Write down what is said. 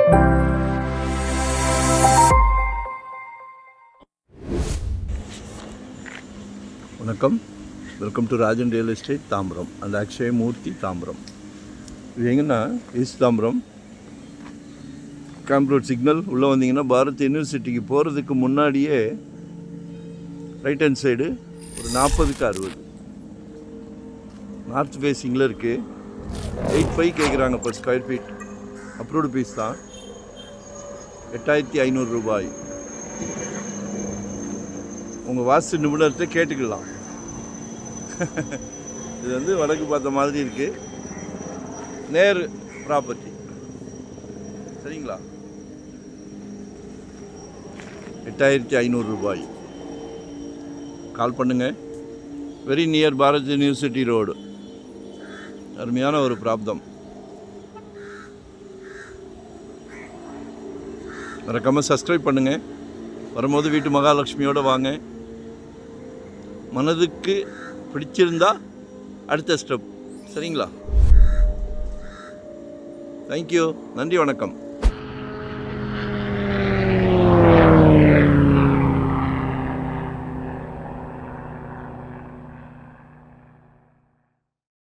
வணக்கம், welcome to Rajan real estate Tambaram and Akshaya Murthy Tambaram. இது எங்கன்னா east Tambaram camp road signal உள்ளே வந்தீங்கன்னா பாரத் யூனிவர்சிட்டிக்கு போகிறதுக்கு முன்னாடியே ரைட் ஹேண்ட் சைடு ஒரு 40-60 நார்த் ஃபேஸிங்கில் இருக்குது. 8.5 கேட்குறாங்க per square feet. Approved piece தான். 8500 ரூபாய். உங்கள் வாஸ்து நிபுணர்கிட்ட கேட்டுக்கலாம். இது வடக்கு பார்த்த மாதிரி இருக்குது. நேர் ப்ராப்பர்ட்டி. சரிங்களா? 8500 ரூபாய். கால் பண்ணுங்கள். Very near Bharat university road. அருமையான ஒரு பிராப்தம். மறக்காமல் சப்ஸ்கிரைப் பண்ணுங்கள். வரும்போது வீட்டு மகாலட்சுமியோடு வாங்க. மனதுக்கு பிடிச்சிருந்தா அடுத்த ஸ்டெப். சரிங்களா? தேங்க்யூ. நன்றி, வணக்கம்.